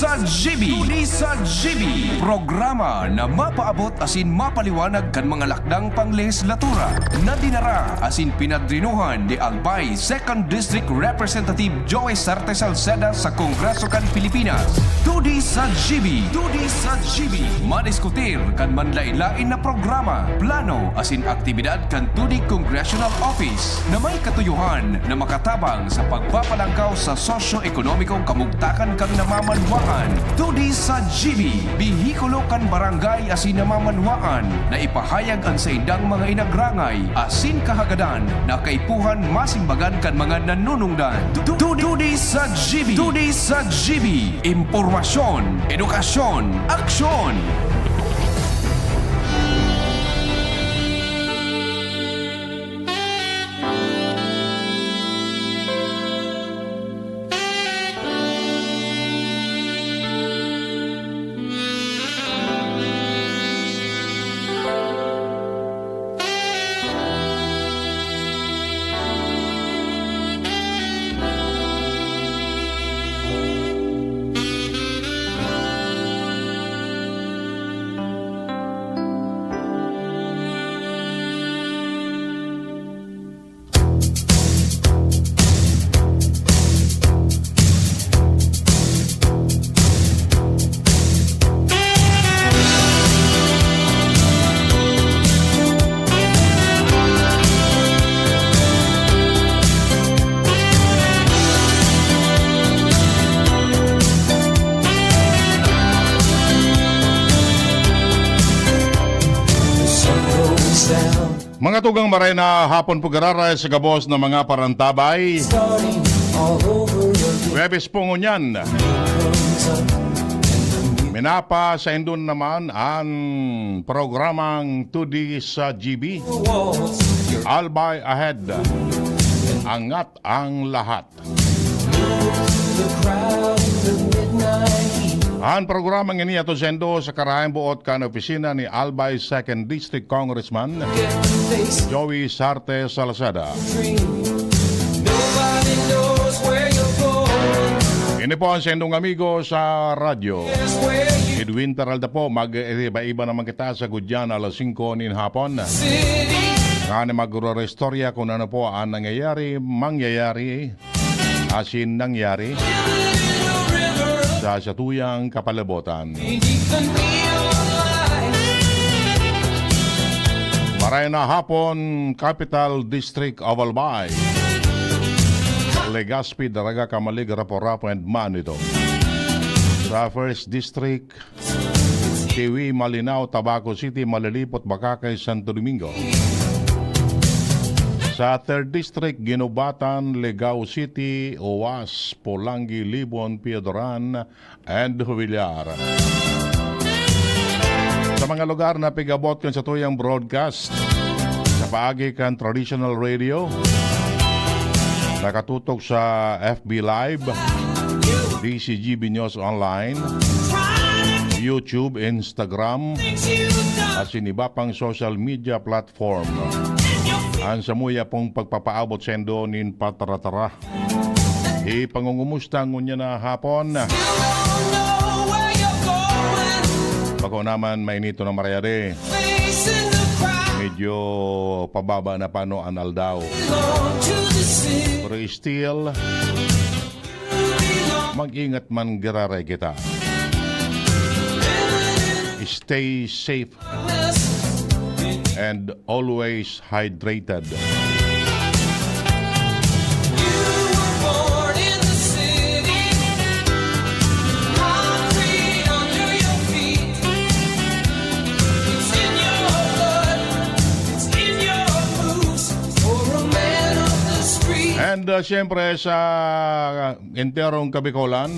sa GB. Tudi sa GB. Programa na mapaabot asin mapaliwanag kan mga lakdang panglehislatura. Na dinara asin pinadrinuhan ni Albay 2nd District Representative Joey Sarte Salceda sa Kongreso kan Pilipinas. Tudi sa GB. Tudi sa GB. Madiskutir kan manlain-lain na programa, plano asin aktibidad kan Tudi Congressional Office na may katuyuhan na makatabang sa pagpapalangkaw sa sosyo-ekonomikong kamugtakan kang namamanwaan. Tudi sa GB, bihikulo kan barangay asin namamanwaan na ipahayag ang sa indang mga inagrangay asin kahagadan na kaipuhan masimbagan kan mga nanunungdan. Tudi sa GB. Tudi sa GB. Impormasyon, edukasyon, aksyon. Mga tugang maray na hapon po gararay sa gabos ng mga parantabay. Webes po ngunyan. Minapa sa indon naman ang programang 2D sa GB. Albay ahead. Angat ang lahat. Ang programang ini ato sendo sa karahayang buot kan opisina ni Albay 2nd District Congressman Joey Sarte Salceda. Ini po ang sendong amigo sa radyo. Edwin Taralda po, mag-iba naman kita sa Gudyan alas 5 nin hapon. Nga magro-restorya kung ano po ang nangyayari, mangyayari, asin nangyari sa satuyang kapalabotan. Maray na hapon, Capital District of Albay. Legazpi, Daraga, Kamalig, Rapo-Rapo, and Manito. Sa 1st District, Tiwi, Malinaw, Tabaco City, Malilipot, Bakakay, Santo Domingo. Sa 3rd District, Ginubatan, Legao City, Owas, Polangi, Libon, Piedoran, and Huvillar. Sa mga lugar na pigabot kan sa tuyang broadcast, sa paagi kan traditional radio, nakatutok sa FB Live, DCGB News Online, YouTube, Instagram, at siniba pang social media platform. Ang samuya pong pagpapaabot sendo nin pataratara. Ipangungumusta ngunya na hapon. Bako naman mainito na marayade. Medyo pababa na pano ang aldaw. Pero still, mag-ingat man gararay kita. Stay safe and always hydrated. And siyempre sa enterong Kabikolan,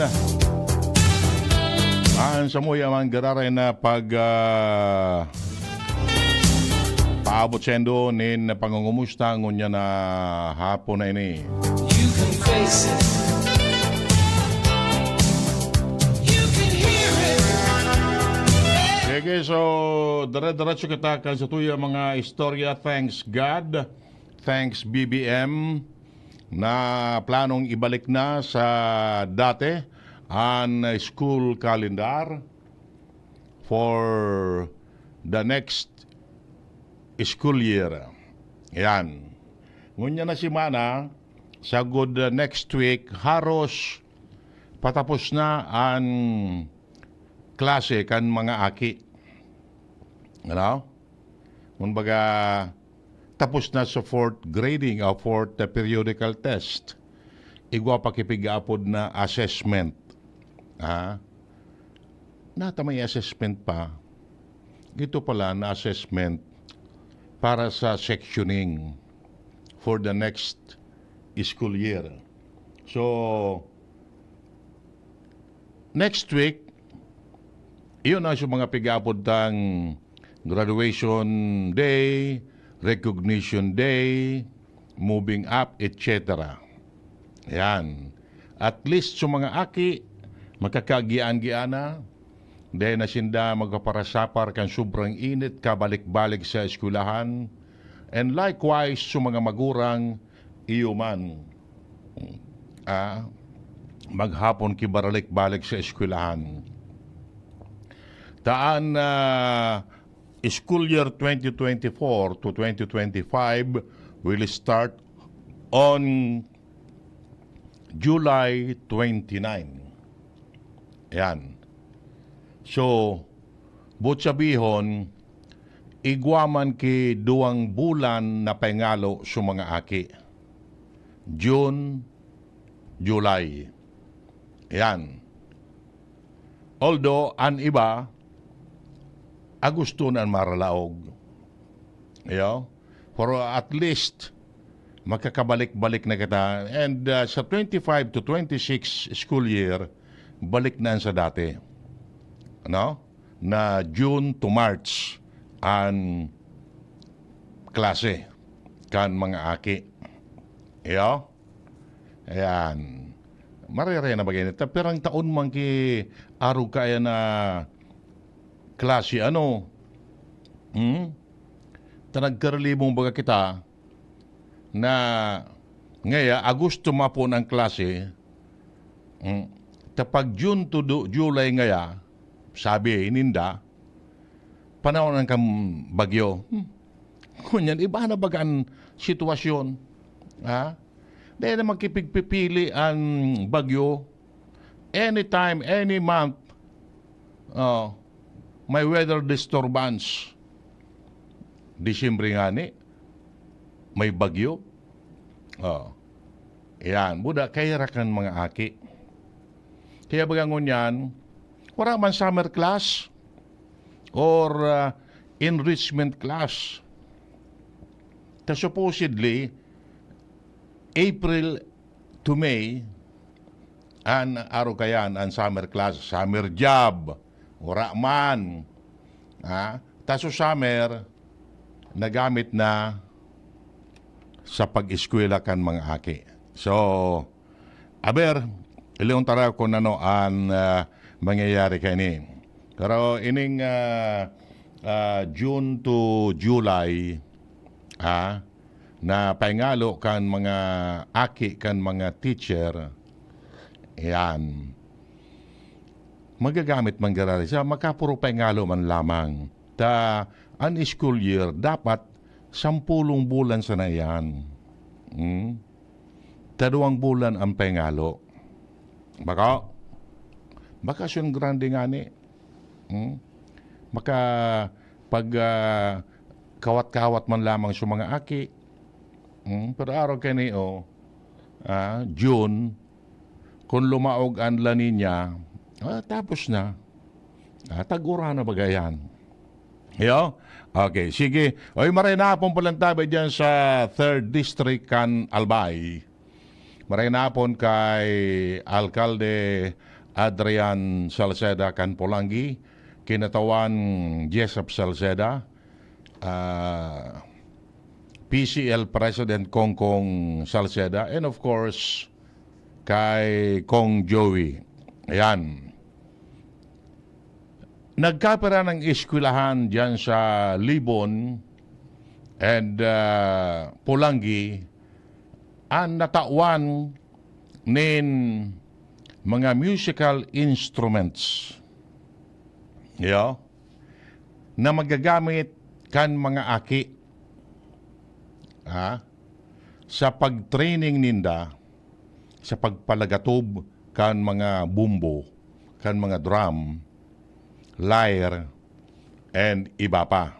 ang samuya man gararay na pag paabot sendo nin pangungumusta ngunya na hapon na ini. You can face it. You can hear it. Okay, so dire-diretso kita kan sa tuya mga istorya. Thanks God. Thanks BBM na planong ibalik na sa dati an school calendar for the next school year. Yan. Ngunya na si Mana, sa good next week, haros patapos na ang klase kan mga aki. Ano? Kumbaga, tapos na sa fourth grading o fourth periodical test. Igwa pakipig-apod na assessment. Ha? Nata may assessment pa. Ito pala na assessment para sa sectioning for the next school year. So, next week, iyon na sa mga pig-apod ng graduation day, recognition day, moving up, etc. Yan. At least sa mga aki, magkakagian-giana, dahil na sinda magpaparasapar kan sobrang init kabalik-balik sa eskulahan. And likewise, sa mga magurang, iyuman, maghapon kibaralik-balik sa eskulahan. Taan school year 2024 to 2025 will start on July 29. Yan. So, but sabihon, igwaman ki 2 bulan na pengalo sa mga aki. June, July. Yan. Although, an iba, Agosto na maralaog. Yo? For at least, makakabalik-balik na kita. And sa 25 to 26 school year, balik na sa dati. Ano? Na June to March ang klase kan mga aki. Yo? Ayan. Marere na bagay nito. Pero ang taon man ki araw kaya na klase ano? Tanagkaralibong baga kita na ngaya Agosto mapo ng klase. Tapag June to July ngaya, sabi ininda, panahon ng bagyo. Kunyan, iba na bagaan sitwasyon. Ha? Dahil na magkipigpipili ang bagyo, anytime, any month, may weather disturbance. Disyembre nga ni, may bagyo. Yan, buda, kaya rakan mga aki. Kaya bagangon yan, wala man summer class or enrichment class. Ta supposedly, April to May, an araw kayan, ang summer class, summer job, wala man. Ta summer, nagamit na sa pag-eskwela kan mga aki. So, aber, ilang tara ko na no ang mangyayari kayo ni. Pero ining June to July, na paingalo kan mga aki, kan mga teacher, yan, magagamit man garari sa makapuro paingalo man lamang. Ta, ang school year, dapat 10 bulan sa na yan. 2 bulan ang paingalo. Bakasyon grande nga ni. Maka pag kawat-kawat man lamang sa mga aki. Pero araw kayo ni June, kung lumaog ang La Nina, tapos na. Tagura na bagayan. Yo? Okay, sige. Oy, maray na pong palantabay dyan sa 3rd District kan Albay. Maray na pong kay Alcalde Adrian Salceda kan Polangi, kinatawan Jessup Salceda, PCL President Kongkong Salceda, and of course, kay Kong Joey. Ayan. Nagkapira ng eskwelahan dyan sa Libon and Polangi ang natawan nin mga musical instruments. Na magagamit kan mga aki sa pagtraining ninda sa pagpalagatob kan mga bumbo, kan mga drum, lyre, and iba pa.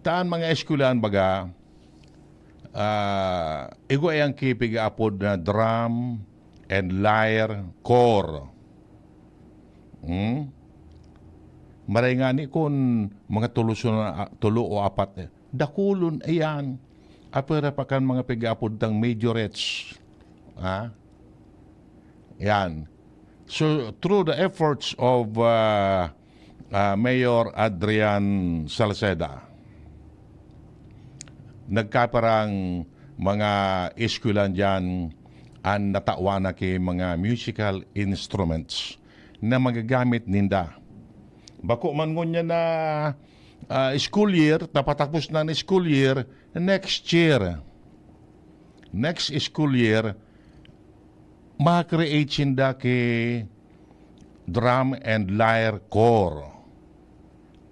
Taan mga eskulan baga, igo ay ang kipig apod na drum and lyre corps. Maray nga ni kung mga tulo o apat, dakulon ayan, apera pa kan mga pig-apod ng majorettes. Yan. So, through the efforts of Mayor Adrian Salceda, nagkaparang mga eskulan dyan ang natawan na kay mga musical instruments na magagamit ninda. Bako man ngunya na school year, tapatapos na ng school year, next school year, ma-create sinda kay drum and lyre corps.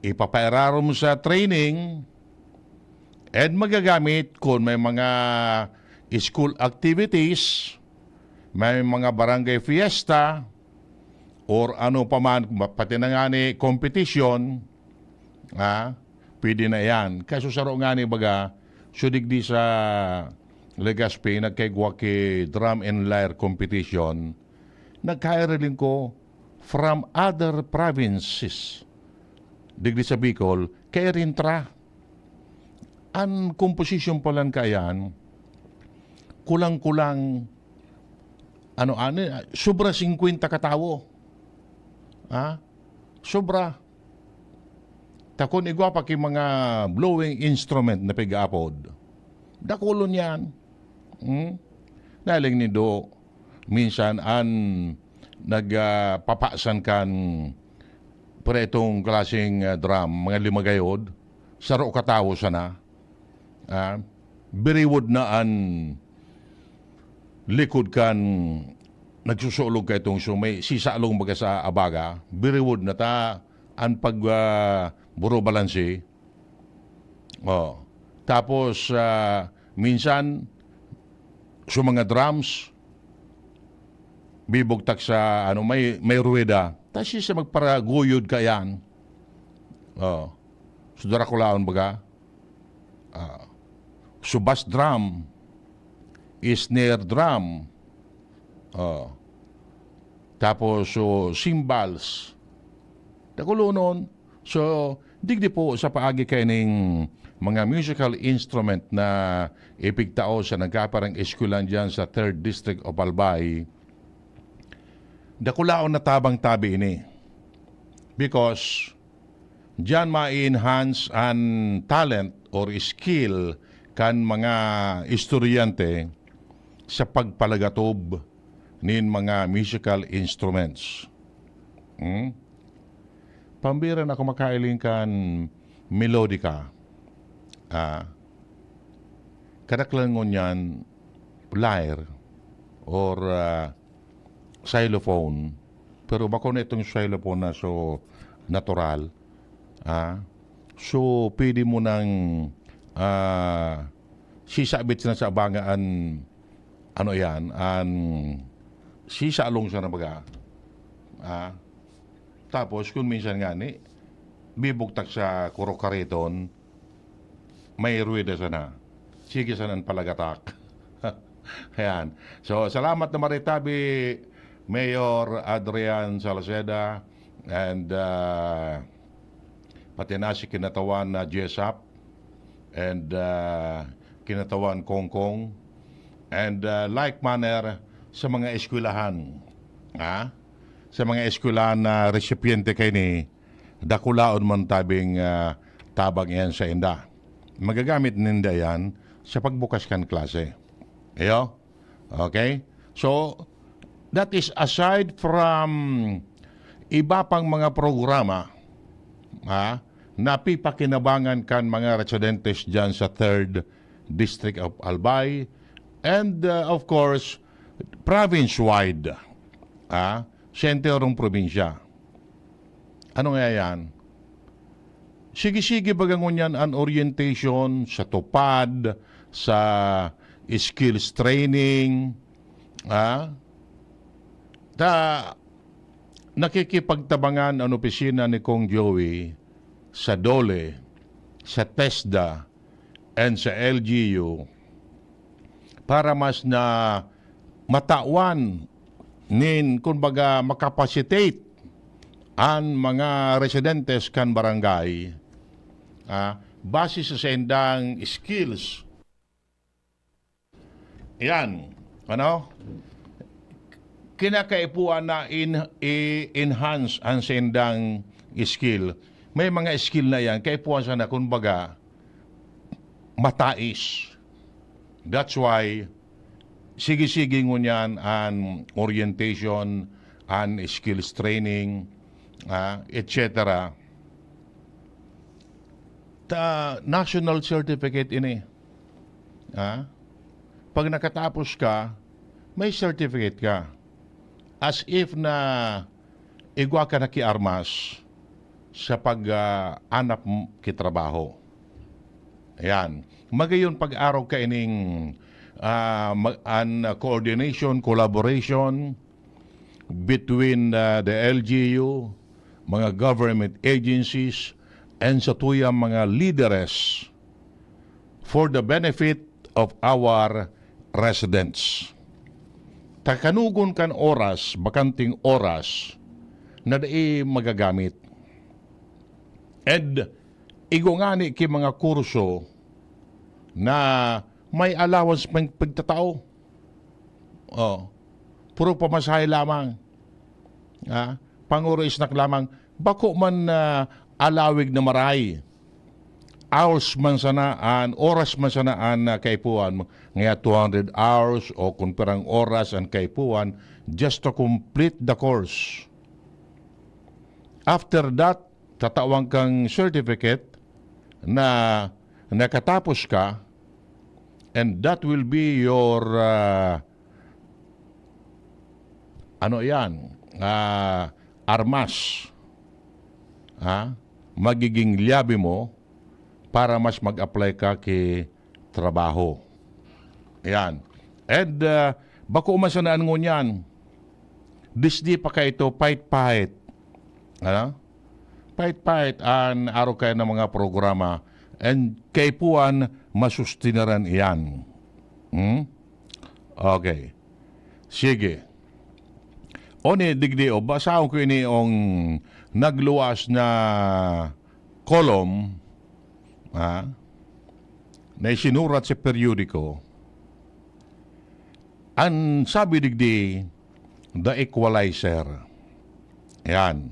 Ipapairaro mo sa training and magagamit kung may mga school activities, may mga barangay fiesta, or ano pa man, pati na nga ni competition, pwede na yan. Kaso saro nga ni baga, sudigdi sa Legazpi, nagkaigwa kay drum and lyre competition, nagkairaling ko from other provinces. Digdi sa Bicol, kay Rintra. Ang composition pa lang kayan, kulang-kulang, sobra 50 katawo. Sobra. Takon igwa pa kay mga blowing instrument na pig-apod. Dakulon yan. Naling ni do, minsan nagpapasan kan para itong klaseng drum, mga limagayod, saro katawo sana. Biriwod na an likod kan nagsusulog ka itong sumay, sisalong baga sa abaga, biriwod na ta, ang buro balansi. Tapos, minsan, sa mga drums, bibugtak sa, may rueda, tapos siya magparaguyod ka yan. Sudara ko laon baga. Bass drum, snare drum, tapos cymbals. Dakulo nun. So, digdi po sa paagi kayo ng mga musical instrument na ipigtao sa nagkaparang eskulan dyan sa 3rd District of Albay. Dakulaon na tabang-tabi ini. Because dyan ma-enhance ang talent or skill kan mga estudyante sa pagpalagatob nin mga musical instruments. Pambira na kumakailing kan melodika. Kadaklangon yan lyre or xylophone. Pero bako na itong xylophone na so natural. So pwede mo nang sisabit na sa abangaan sisalong siya na baga. Tapos, kung minsan nga ni, bibugtak sa kurokariton, may ruweda sana. Sige sana ang palagatak. Ayan. So, salamat na maritabi, Mayor Adrian Salceda, and pati na si kinatawan na GSAP, and kinatawan Kongkong, and like manner sa mga eskwelahan. Sa mga eskwelahan na recipiente kay ni dakulaon man tabing tabang yan sa inda. Magagamit ninda yan sa pagbukas kan klase. Okay? So, that is aside from iba pang mga programa na pipakinabangan kan mga residentes dyan sa 3rd District of Albay, and of course, province-wide. Center ng probinsya. Ano nga yan? Sige-sige bagang ngunyan ang orientation sa tupad, sa skills training, nakikipagtabangan ang opisina ni Kong Joey sa DOLE, sa TESDA, and sa LGU para mas na matawan kumbaga makapacitate ang mga residentes kan barangay base sa sendang skills. Yan, kinakaipuan na enhance ang sendang skill. May mga skill na yan, kaipuan sana kumbaga matais. That's why sige-sige ngunyan ang orientation, ang skills training, etc. National certificate ini. Pag nakatapos ka, may certificate ka. As if na igwa ka na kiarmas sa pag-anap kitrabaho. Ayan. Magayon pag-araw ka ining coordination, collaboration between the LGU, mga government agencies, and sa tuyang mga leaders for the benefit of our residents. Takanugon kan oras, bakanting oras, na dai magagamit. And igungani ki mga kurso na may allowance pang pagtatao. Puro pamasahe lamang. Panguro isnak lamang. Bako man alawig na maray. Hours man sanaan, oras man sanaan na kaipuan. Ngayon 200 hours o kung perang oras ang kaipuan just to complete the course. After that, tatawang kang certificate na nakatapos ka, and that will be your armas. Magiging liyabi mo para mas mag-apply ka kay trabaho. Ayan. And bako umasanaan ngunyan, disdi pa ka ito, pahit-pahit. Pahit-pahit ang araw kayo ng mga programa, and kaipuan masustinaran iyan. Okay. Sige. Oni digdi basaon ko ini ang nagluwas na kolom na isinurat sa periodiko. Ang sabi digdi, The Equalizer. Yan.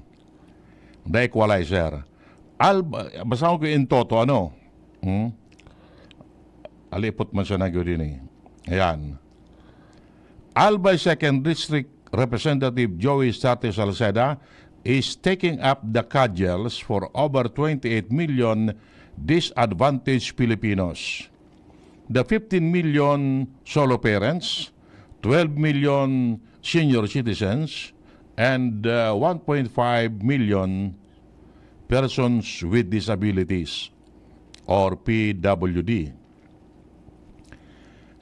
The Equalizer. Basaon ko in toto, alipot man siya nagyo din eh. Ayan. Albay 2nd District Representative Joey Sarte Salceda is taking up the cudgels for over 28 million disadvantaged Filipinos. The 15 million solo parents, 12 million senior citizens, and 1.5 million persons with disabilities, or PWD.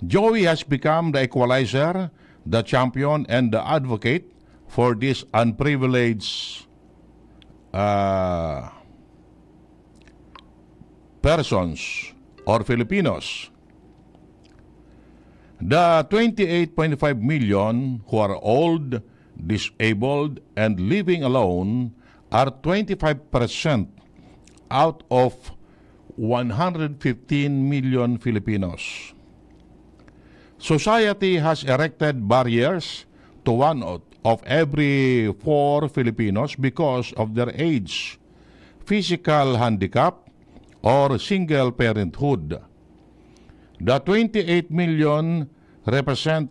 Joey has become the equalizer, the champion, and the advocate for these unprivileged persons or Filipinos. The 28.5 million who are old, disabled, and living alone are 25% out of 115 million Filipinos. Society has erected barriers to one of every 4 Filipinos because of their age, physical handicap, or single parenthood. The 28 million represent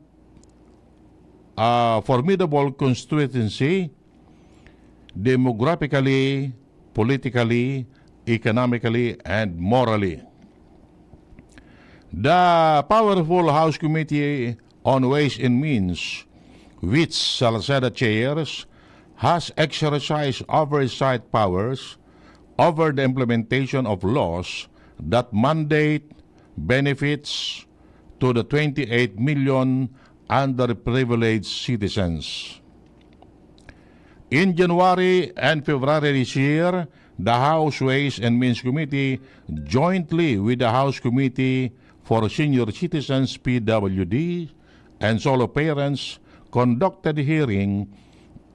a formidable constituency demographically, politically, economically, and morally. The powerful House Committee on Ways and Means, which Salceda chairs, has exercised oversight powers over the implementation of laws that mandate benefits to the 28 million underprivileged citizens. In January and February this year, the House Ways and Means Committee, jointly with the House Committee for Senior Citizens PWD and Solo Parents, conducted a hearing,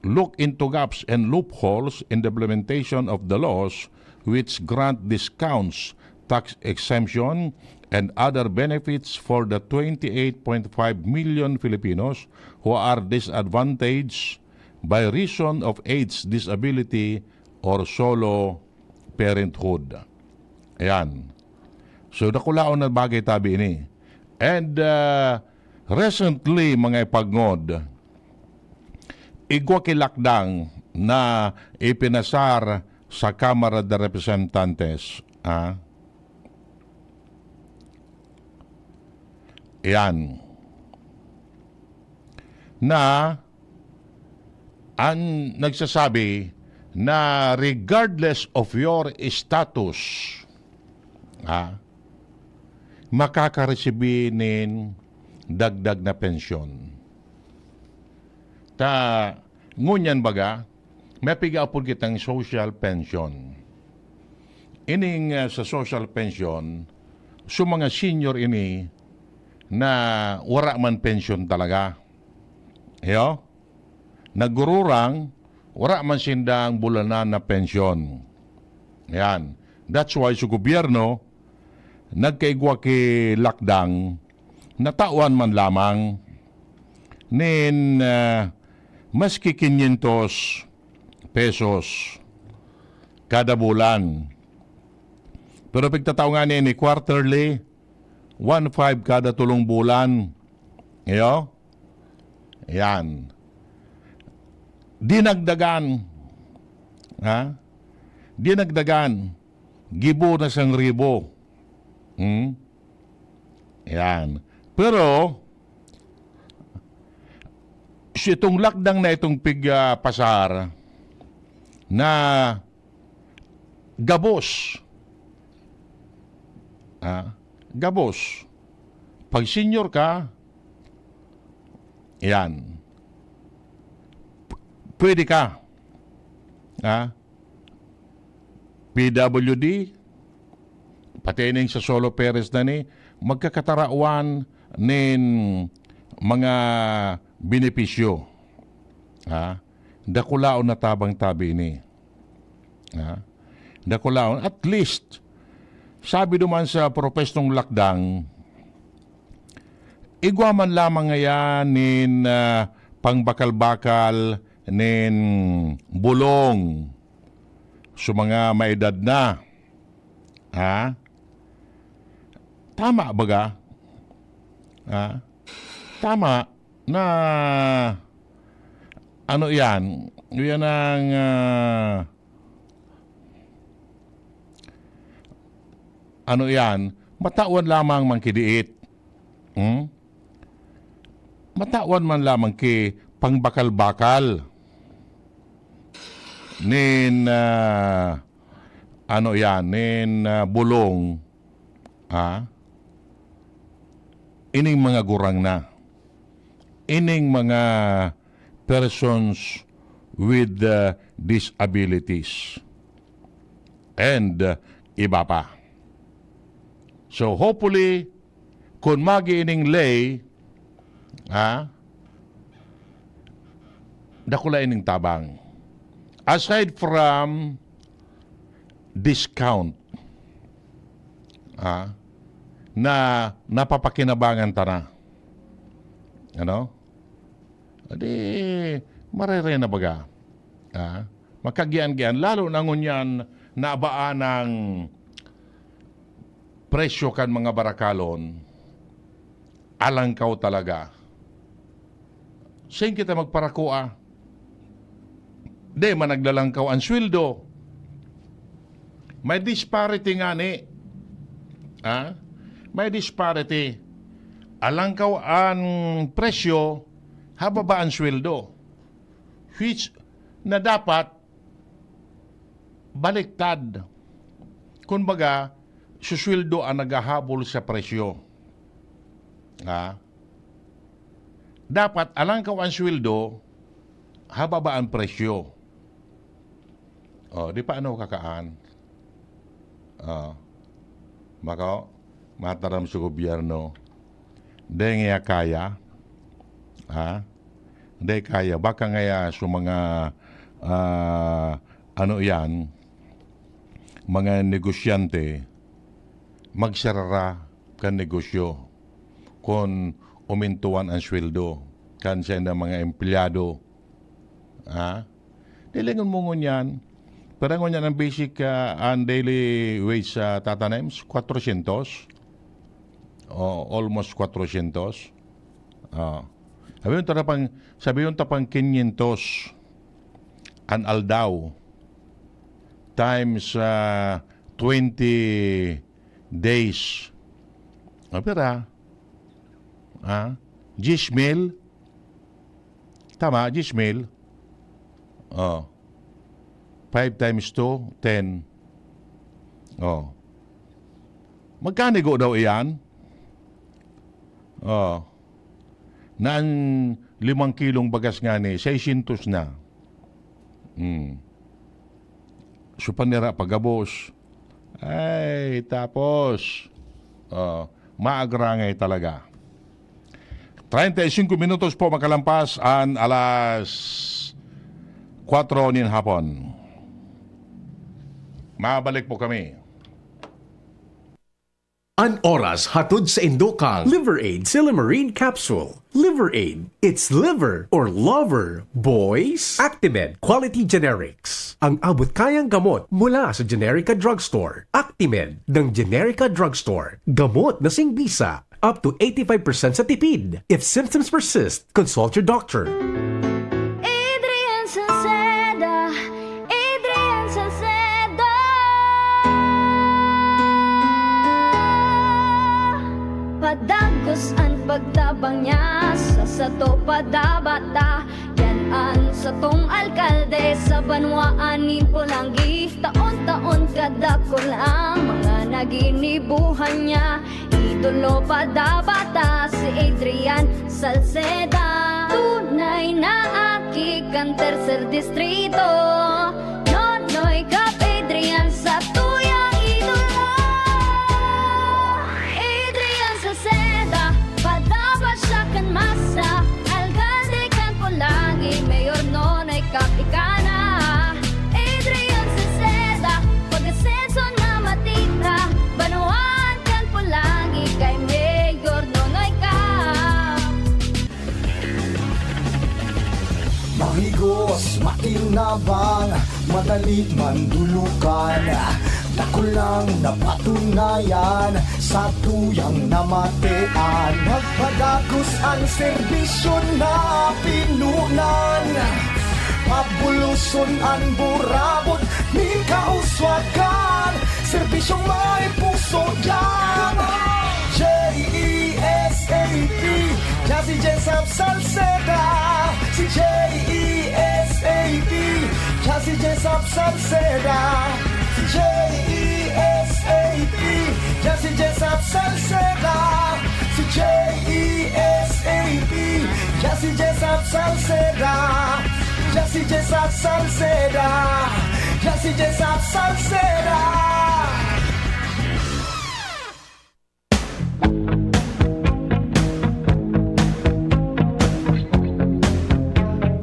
look into gaps and loopholes in the implementation of the laws which grant discounts, tax exemption, and other benefits for the 28.5 million Filipinos who are disadvantaged by reason of age, disability, or solo parenthood. Ayan. So, nakulaon na bagay tabi ini. And recently, mga ipagngod, igwa kilakdang na ipinasar sa Kamara de Representantes. Ayan. Na ang nagsasabi na regardless of your status, makakaresibinin dagdag na pensyon. Ngunyan baga, may pigaapod kitang social pension. Ining sa social pension, so mga senior ini na wala man pension talaga. Yo? Nagururang, wala man sindang bulanan na pensyon. Yan. That's why sa gobyerno, nagkaigwa ki lakdang, natawan man lamang, nin maski 500 pesos kada bulan. Pero pagtataw nga ni quarterly, 1.5 kada tulong bulan. Yo? Yan. Dinagdagan. Dinagdagan. Gibo na 1,000. Yan. Pero, itong lakdang na itong pasar na gabos. Gabos. Pag senior ka, yan. Pwede ka. PWD, pati ning sa solo parents na ni, magkakatarauan nin mga benepisyo. Dakulaon na tabang tabi ni. Dakulaon. At least, sabi naman sa propestong lakdang, igwaman lamang ngayon nin pangbakal-bakal nin bulong sa mga maedad na. Tama baga? Tama na ano yan? Yan ang ano yan? Matawan lamang man kidiit. Matawan man lamang ki pangbakal-bakal. Nin ano yan? Nin bulong. Ining mga gurang na. Ining mga persons with disabilities. And iba pa. So hopefully, kung magi-ining lay, dakula ining tabang. Aside from discount, na napapakinabangan ta na. Ano? Di, marere na baga. Makagian-gian. Lalo na ngunyan na abaan ng presyo kan mga barakalon, alangkaw talaga. Saan kita magparakua? Di, managlalangkaw ang sweldo. May disparity nga ni. May disparity. alangkaw ang presyo, hababa ang sweldo. Which na dapat baliktad. Kumbaga, susweldo ang naghahabol sa presyo. Dapat alangkaw ang sweldo, hababa ang presyo. Di pa ano kakaan? Maka, mataram sa gobyerno. Di nga kaya. Di kaya. Baka nga sa mga mga negosyante, magsarara kan negosyo kung umintuan ang sweldo kan sa mga empleyado. Dilingon mo ngunyan. Pero ngunyan ang basic ang daily wage sa tatanems, 400. Almost 400. Sabi yung tapang 500 an aldaw times 20 days. Pera? 10,000? Tama, 10,000. 5 times 2, 10. Magkanigo daw iyan? Na ang 5 kilong bagas nga ni, 600 na. So panira pagabos. Ay, tapos maagrangay talaga. 35 minutos po makalampas ang alas 4 nin hapon. Mabalik po kami. An oras hatod sa Indokang Liver Aid Silimarine Capsule. Liver Aid. It's liver or lover, boys. Actimed Quality Generics. Ang abot kayang gamot mula sa Generica Drugstore. Actimed ng Generica Drugstore. Gamot na singbisa. Up to 85% sa tipid. If symptoms persist, consult your doctor. Adrian Salceda, Adrian Salceda. Padagos ang pagtabang niya sa sato padabata. Yan ang satong alkalde sa banwaan ni Pulangi. Taon-taon kadako lang mga naginibuhan niya. Idolo padabata si Adrian Salceda. Tunay na aki kan tercer distrito. Nonoy kap Adrian sa tuyang idolo. Adrian Salceda, padaba siya kan masa. Alcalde kan Pulangi, mayor nonoy kap ikana. Adrian Salceda, pag-asenso na matita. Banuan kan Pulangi, kay mayor nonoy kap. Mahigos, makinabang, madali mandulukan. Dako lang napatunayan sa tuyang namatean. Magpadagos ang serbisyo na pinunan. Pabuluson ang burabot, ni kauswakan. Serbisyong may puso yan. J-E-S-A-P, Jazzy Jessup Salceda. Si J-E-S-A-P, Jazzy Jessup Salceda. Si J-E-S-A-P, Jazzy Jessup Salceda. Si J-E-S-A-P, Jazzy Jessup Salceda. Jazzy Jessup Salceda. Jazzy Jessup Salceda.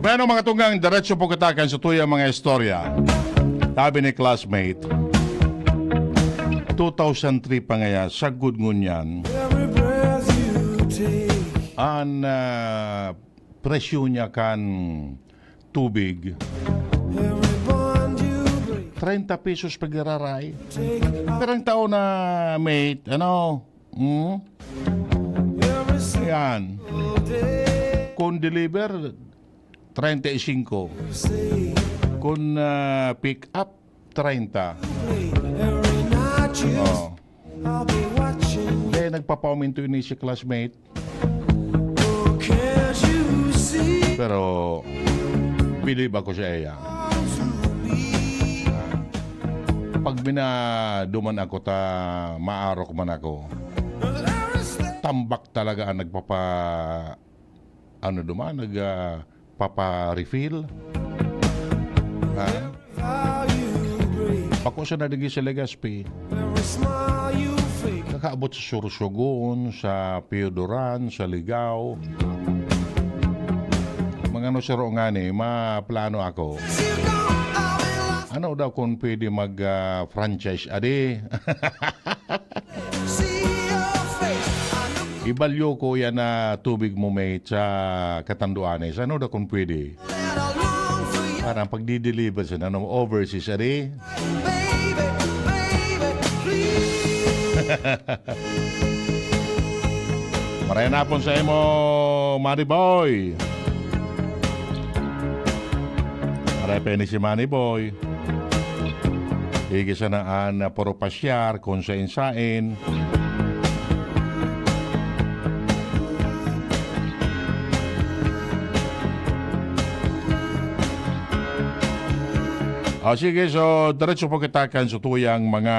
Bueno mga tunggang, diretso po katakan sa tuyang mga istorya. Sabi ni classmate, 2003 pa ngaya, sagud ngunyan, ang presyo niya kan tubig, 30 pesos pag-iraray. Pero ang taon na, mate, yan, kung deliver, 35. Kung pick up, 30. Kaya nagpapauminto yun si classmate. Pero, believe ako sa iya. Pag binaduman ako ta maarok man ako, tambak talaga ang nagpapa-refill. Ha? Pako sa nadigi sa Legazpi, kakaabot sa Sursogon, sa Piodoran, sa Ligao. Mga ano siro nga ni, maplano ako. Ano daw kung pwede mag-franchise ade? Ibalyo ko yan na tubig mo may sa Katanduanes. Ano daw kung pwede? Parang pag-deliver sa overseas ade. Maray na po sa imo, Manny Boy. Maray pa ni si Manny Boy. Higisa na ang puro pasyar, kung sain-sain. Sige, so diretso po kitakan sa tuyang mga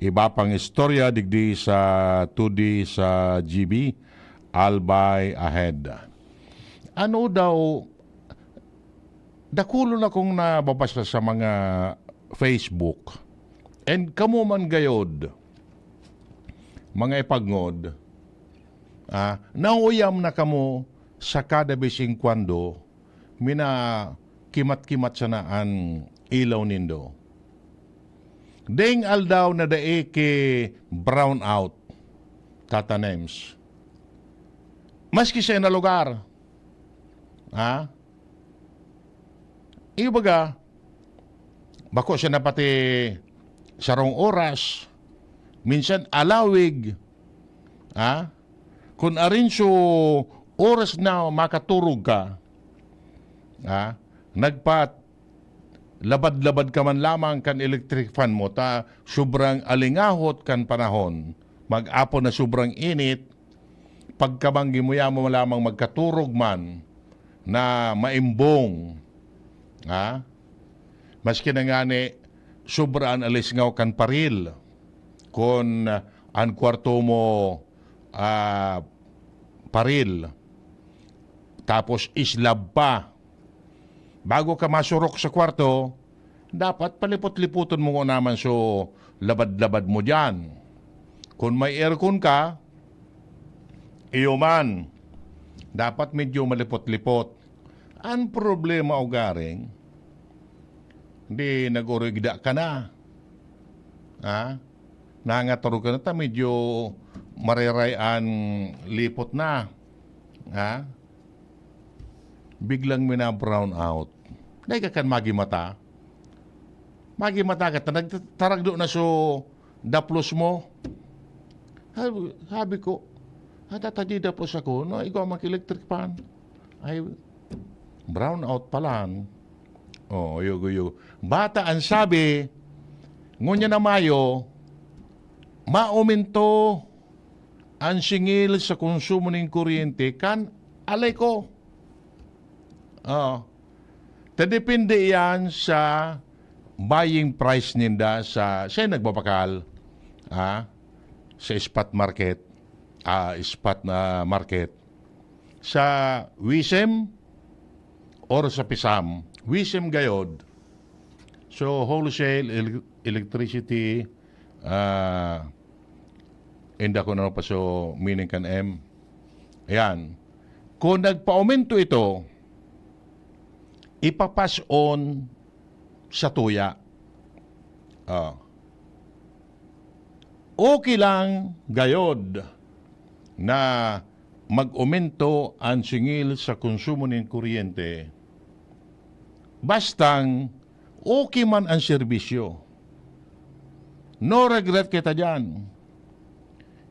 iba pang istorya digdi sa 2D sa GB Albay Ahead. Ano daw, dakulo na kong nababasa sa mga Facebook and kamo man gayod mga ipagngod, nauyam na kamo sa kada bising kwando mina kimat-kimat sa naan ilaw nindo. Ding aldaw na dae ke brown out tatanems. Maski sa na lugar. Ibaga, bako siya na pati sarong oras, minsan alawig. Kung arin so oras na makaturog ka, nagpat labad-labad ka man lamang kan electric fan mo ta sobrang alingahot kan panahon mag-apon na sobrang init pagkabanggi mo yamo lamang magkaturog man na maimbong maski na nga ni sobrang alisngaw kan paril kung ang kwarto mo paril tapos islab pa. Bago ka masurok sa kwarto, dapat palipot-liputon mo naman so labad-labad mo dyan. Kung may aircon ka, iyo man, dapat medyo malipot-lipot. Ang problema o garing, hindi nag-urigda ka na. Nangataro ka na ta, medyo marirayan lipot na. Biglang mina-brown out. Dahil ka kan magi-mata. Magi-mata ka, nagtaragdo na so daplos mo. Sabi ko, tatadi daplos ako, no, ikaw mag-electric pan. Ay, brown out pala. Yugo. Bata ang sabi, ngunya na mayo, mauminto ang singil sa konsumo ng kuryente kan alay ko. Tadepende yan sa buying price ninda sa nagbabakal sa spot market sa Wisem or sa Pisam. Wisem gayod. So wholesale electricity inda ko na pa so meaning kan M. Ayan. Kung nagpa-aumento ito, ipapas on sa tuya. Okay lang gayod na mag-aumento ang singil sa konsumo ng kuryente bastang okay man ang serbisyo. No regret kita dyan.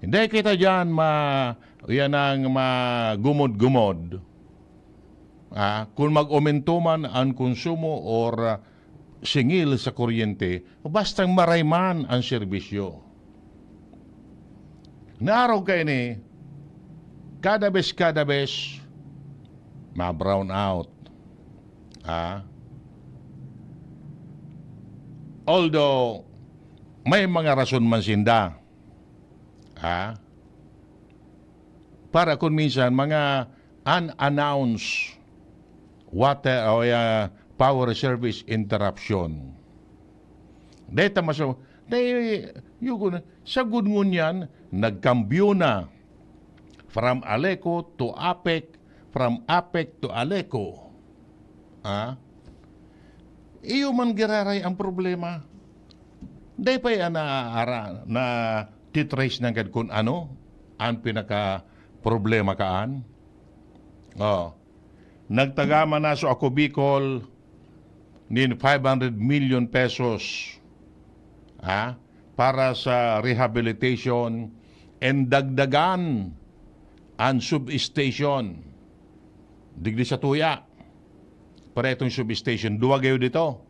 Hindi kita dyan yan ang magumod-gumod. Kung mag-aumento man ang konsumo or singil sa kuryente, bastang marayman ang serbisyo. Naaraw kayo ni, kada bes, ma-brown out. Although, may mga rason man sinda. Para kung minsan, mga unannounced water o power service interruption. Dito maso, sa gudngon yan, nagkambyo na from Aleco to APEC, from APEC to Aleco. Iyo man giraray ang problema. Dahil pa yan na titrace ng kung ano ang pinaka-problema kaan. Nagtagama na so ako Bicol nin 500 million pesos para sa rehabilitation and dagdagan ang substation. Digdi sa tuya. Para itong substation. Duwa gayo dito.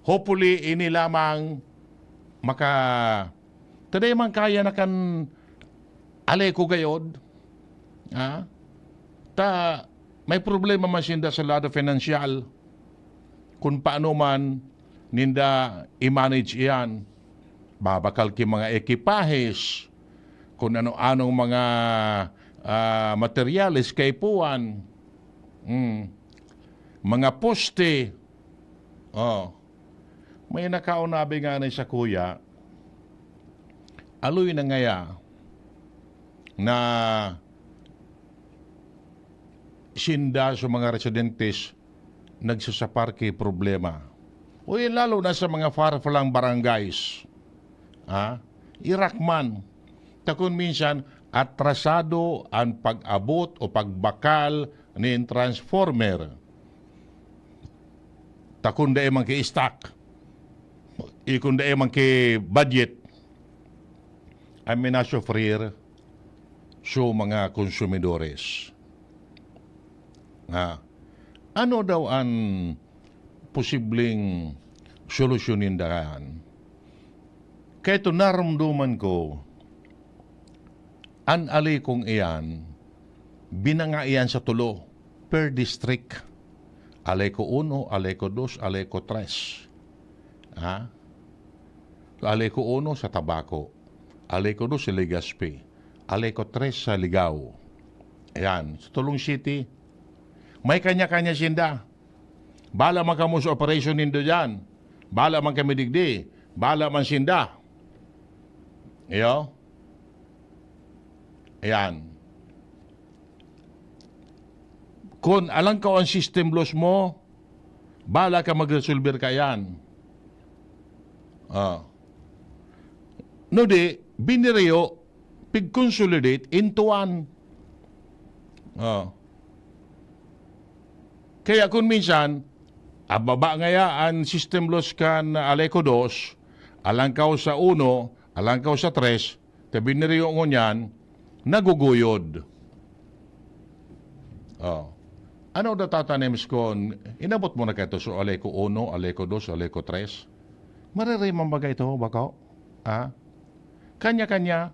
Hopefully, ini lamang taday man kaya na kan Aleco gayod. May problema man sinda sa lado financial. Kung paano man ninda i-manage iyan. Babakal ki mga ekipahes. Kung ano-anong mga materialis kay puwan. Mga poste. May nakaunabi nga na sa kuya, aloy na ngaya na sinda sa mga residentes nagsasaparke problema. Lalo na sa mga far-flung barangays. Irakman. Takon minsan, atrasado ang pag-abot o pagbakal ni transformer. Takon da man ki-stack. Ikon da man ki-budget. Ay minasufrir so mga konsumidores. Ano daw ang posibleng solusyonin daan? Kaya ito naramdaman ko, an alikong iyan, binanga iyan sa tulo per district. Aleco 1, Aleco 2, Aleco 3. Aleco 1 sa Tabaco, Aleco 2 sa Legazpi, Aleco 3 sa Ligao. Ayan, sa Tulong City, may kanya-kanya sinda. Bala man kamo sa operation nindo dyan. Bala man kami digdi. Bala man sinda. Iyo? Ayan. Kung alang ka ang system loss mo, bala ka mag-resolver ka yan. No di, biniriyo, pig-consolidate into one. Kaya kung minsan, ababa ngaya ang system loss kan Aleco 2, alangkaw sa 1, alangkaw sa 3, tabi niriyo ngunyan, naguguyod. Ano da tatanims ko, inabot mo na kayo so Aleco 1, Aleco 2, Aleco 3? Maririmang bagay ito, bako? Kanya-kanya,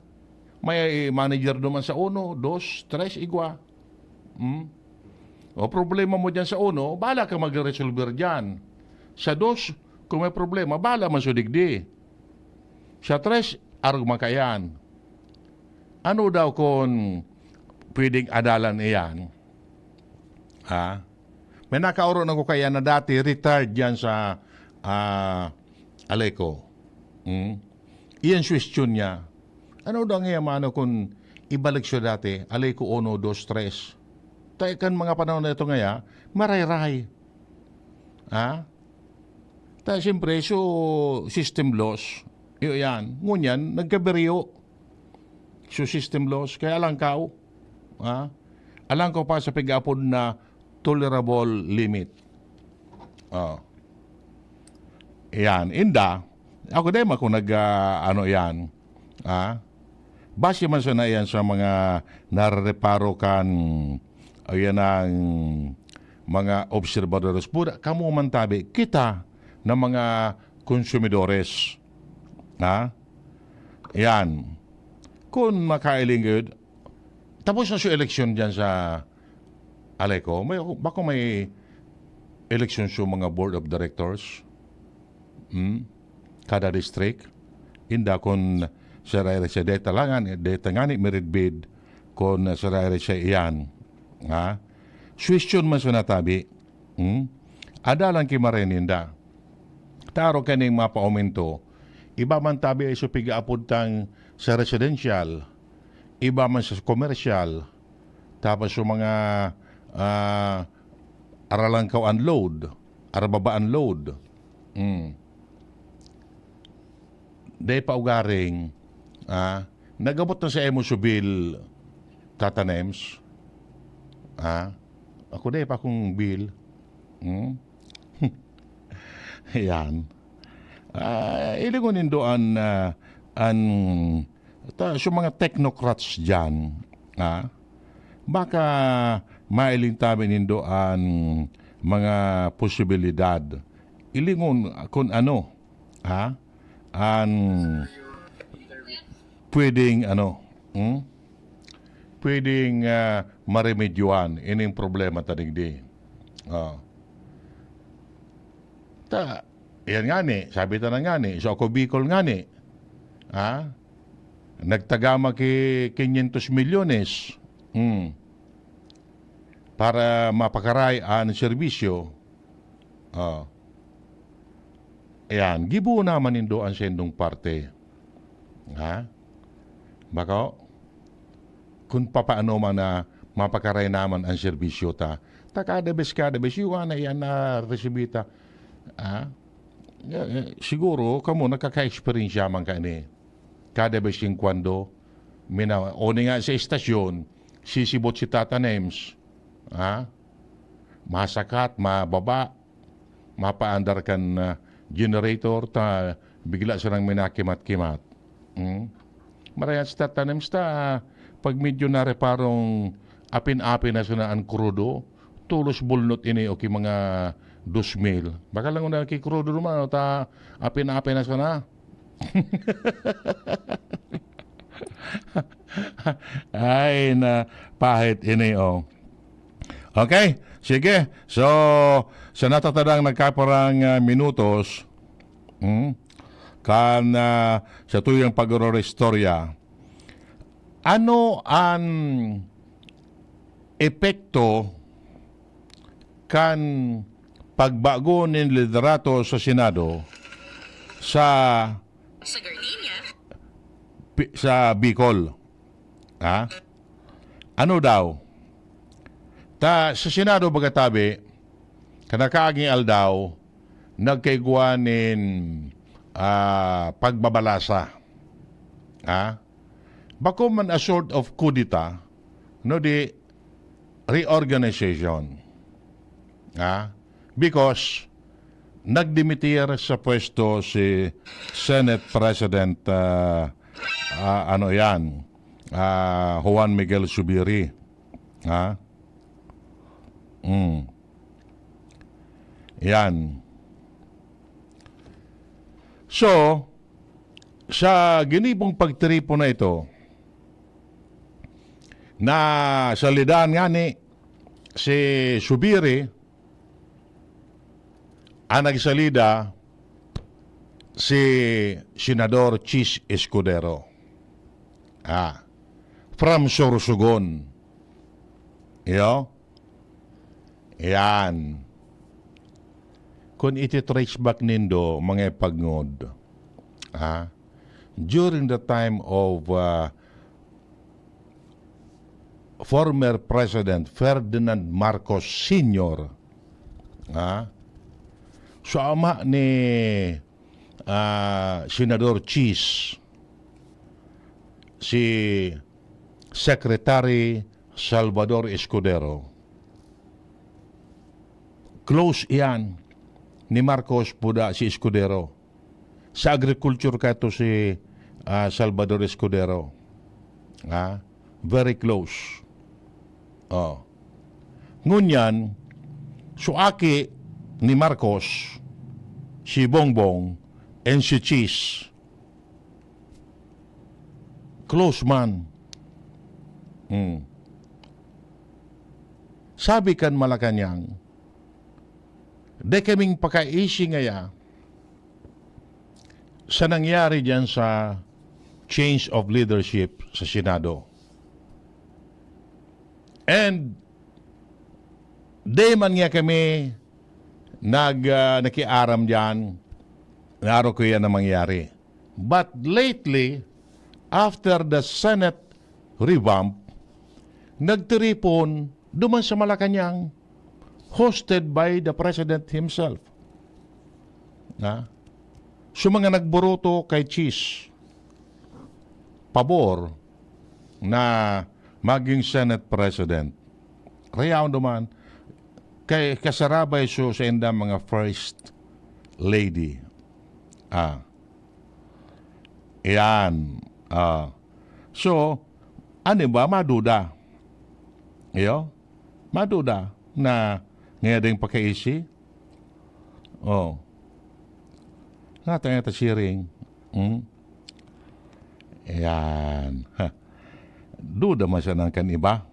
may manager naman sa 1, 2, 3, igwa. O problema mo dyan sa 1, bahala ka mag-resolver dyan. Sa 2, kung may problema, bahala man sudigdi. Sa 3, arugma ka yan. Ano daw kung pwedeng adalan iyan? May nakauro na ko kaya na dati, retired dyan sa Aleco. Iyan question niya. Ano daw ngayon mano kung ibalik siya dati, Aleco 1, 2, 3? Tayo mga panahon na ito ngaya, maray-ray. Tayo siyempre, so system loss, yan, ngunyan, nagkaberiyo. So system loss, kaya alang ka, alang ko pa sa pag-apod na tolerable limit. Yan, inda, ako din ako yan, base man sa na yan sa mga nareparo kan ayan ang mga observadores. Pura, kamo man tabi, kita na mga konsumidores. Yan. Kung makailing yun, tapos na siya eleksyon dyan sa Aleco. Baka may eleksyon siya mga board of directors. Kada district. Inda kung sarayra siya data langan, data nga ni merit bid kung sarayra siya iyan. Ha? Question man sa natabi. Ada lang kimareninda. Taro kaning mapa-aumento. Iba man tabi ay supiga apuntang sa residential. Iba man sa commercial. Tapos yung mga aralang ka unload. Arababa unload. Day pa ugaring nagabot na sa emo subil tatanems. Ako day pa akong bill. Yan. Ilingunin doon so mga technocrats dyan, baka mailintamin nindo ang mga posibilidad. Ilingon kung ano, ang pwedeng pwedeng maremedyohan ining problema tadigdi. Yan nga ni, sabi ta na nga ni, so ako Bicol nga ni, nagtagama ki 500 milyones para mapakaray ang serbisyo. Ayan, gibo naman nindo ang sendong parte. Baka, kung papaano man na mapakaray naman ang serbisyo ta, kadabes, yung na yan na resibita, siguro, kamo nakaka-experience man ka ni. Kada besing kwando, o nga sa estasyon, sisibot si Tata Nems, masakat, mababa, mapaandar kan generator, bigla silang minakimat-kimat. Marayat si Tata Nems pag medyo na reparong apin-apin na sila ang krudo, tulos bulnot ini o mga 2,000. Baka lang una kikrudo naman, apin-apin na sana. Ay, na pahit ini, Okay, sige. So, sa natatadang nagkaparang minutos, sa tuyang pag-restorya, ano ang epekto kan pagbago ng liderato sa Senado sa Bicol? Ano daw? Sa Senado bagatabi, kanakaaging aldaw, nagkaiguanin pagbabalasa. Bako man a sort of kudita, no di reorganization. Because nagdimitir sa pwesto si Senate President Juan Miguel Zubiri. Yan. So, sa ginibong pagtripo na ito, na salidan nga ni si Zubiri, ang nagsalida si Senador Chis Escudero. From Sorsogon. Yan. Kung iti-trace back nindo, mga pagngod, during the time of former President Ferdinand Marcos Sr., so ama ni Senador Chis, si Secretary Salvador Escudero, close iyan ni Marcos puda si Escudero. Sa agriculture ka ito si Salvador Escudero. Very close. Ngunyan, suaki ni Marcos, si Bongbong, and si Chis, close man. sabi kan Malacanang, de kaming pakaisi ngaya sa nangyari dyan sa change of leadership sa Senado. And de man nga kami nakiaram dyan, naro ko yan na mangyari. But lately, after the Senate revamp, nagtiripon duman sa Malacanang, hosted by the President himself. So mga nagburoto kay Cheese, pabor na maging Senate President. Kaya duman, kay kasarabay so sa enda mga First Lady. Yan. So, ano ba? Maduda. Iyo? Maduda na ngayon din pagkaisi. Natang ito siring. Yan. Duda man siya ng kan iba.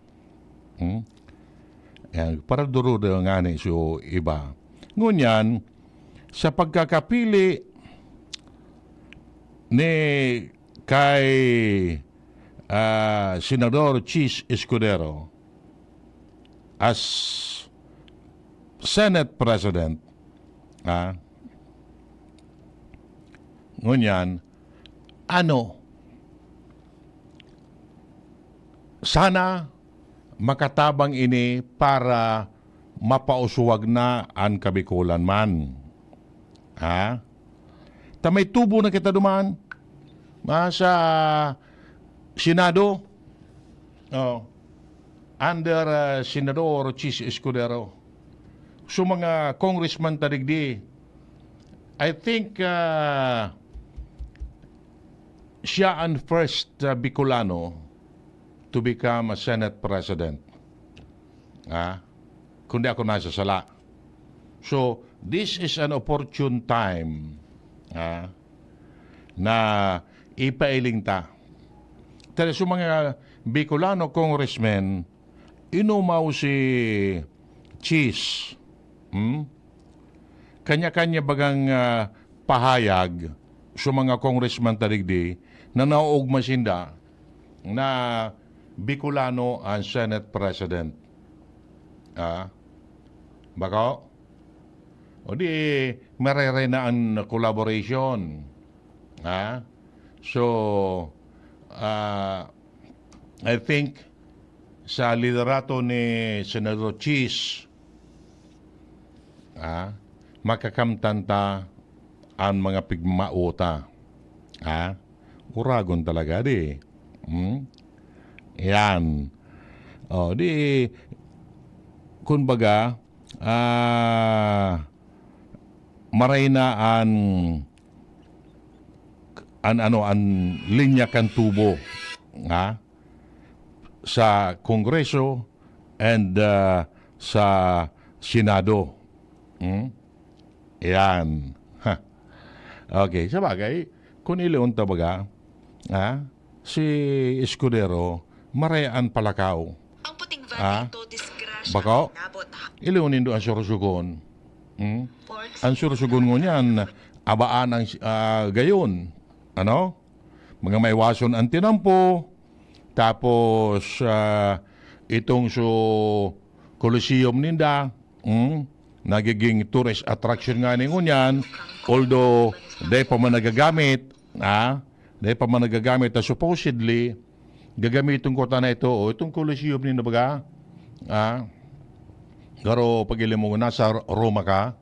Yan. Para duruda nga ni so iba. Ngunyan, sa pagkakapili ni kay Senador Cheese Escudero as Senate President, ngunyan, sana makatabang ini para mapausuwag na ang Kabikulan man. Tamay tubo na kita duman sa Senado. Under Senador Cheese Escudero. So mga congressman tarigdi, I think siya ang first Bicolano to become a Senate President. Kundi ako nasa sala. So, this is an opportune time na ipailing ta. Pero sa mga Bicolano congressmen, inumaw si Cheese. Kanya-kanya bagang pahayag sa mga congressman tarigdi na nauugma sinda na Bicolano ang Senate President. Bako? O di, marere na ang collaboration. So, I think sa liderato ni Senador Cheese, makakamtanta ang mga pigmauta. Uragon talaga di. Yan. O, di, kumbaga, maray na ang linya kan tubo sa Kongreso and sa Senado. Yan. Okay, sabagay, kung ilion tabaga, si Escudero, marayaan palakaw. Ang puting van ito, disgrasya. Bako, iliunin do ang surusugon. Ang surusugon mo niyan, abaan ang gayon. Mga maiwason ang tinampo, tapos itong Coliseum ninda, nagiging tourist attraction nga ningon yan, although di pa man nagagamit, supposedly, gagamitin ko na ito, itong Coliseum ninda baga, garo pag-ilim mo nasa Roma ka,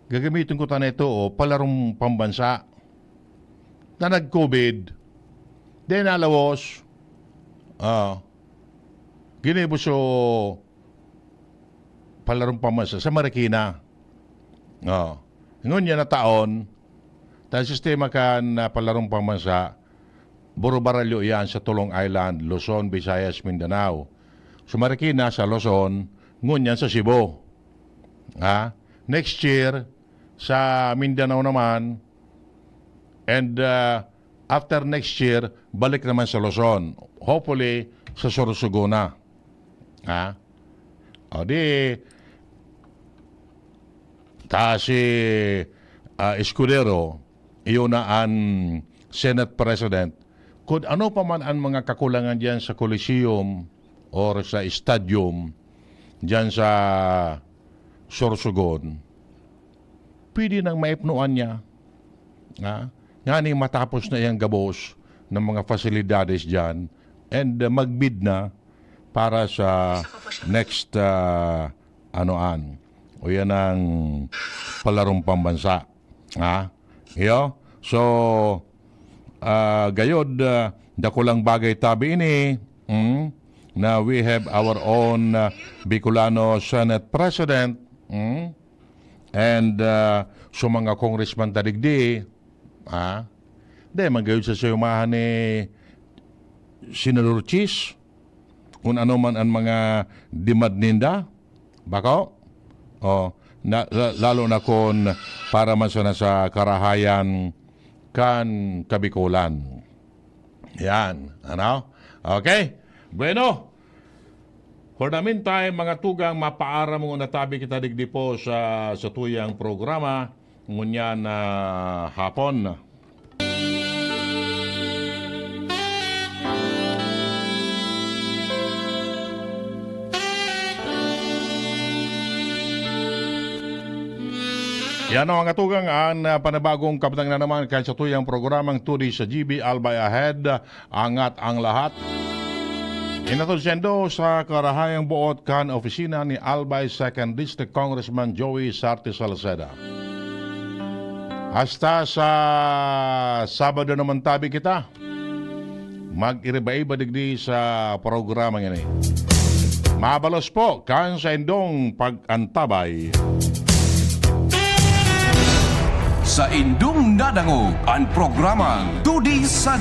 gagamitin ko na ito, palarong pambansa, na nag-COVID, then alawos, ginibuso palarong pambansa sa Marikina. Ngun yan na taon, dahil sistema kan na palarong pambansa, buro-baralyo yan sa Tulong Island, Luzon, Visayas, Mindanao. Sa Marikina, sa Luzon, ngun yan sa Cebu. Next year, sa Mindanao naman, and after next year, balik naman sa Luzon. Hopefully, sa Sorsogon na. O di, ta si Escudero, iyon na ang Senate President, kung ano pa man ang mga kakulangan diyan sa Coliseum or sa stadium diyan sa Sorsogon, pwede nang maipnuan niya. Nga ni matapos na iyang gabos ng mga fasilidades diyan and magbid na para sa next anoan o yan ang palarong pambansa. Iyo? So, gayod, dakulang bagay tabi ini, na we have our own Bicolano Senate President, and so mga congressman tadigdi, di, magayod sa siyumahan ni Senador Chis, kung ano man ang mga dimad ninda, bako? Lalo na kung para man sana sa karahayan kan Kabikulan. Yan, ano? Okay? Bueno, for the meantime, mga tugang mapaara mo natabi kita digdi po sa tuyang programa ngunyan na hapon. Yan ang mga tugang ang panabagong kapatang na naman kahit sa tuyang programang Turi sa GB Albay Ahead, angat ang lahat. Inatonsendo sa karahayang buot kan opisina ni Albay 2nd District Congressman Joey Sarte Salceda. Hasta sa Sabado naman tabi kita, mag-iriba-iba digdi sa programang yan. Mabalos po kan sa indong pag-antabay. Sa indong nadangog ang programang Tudi sa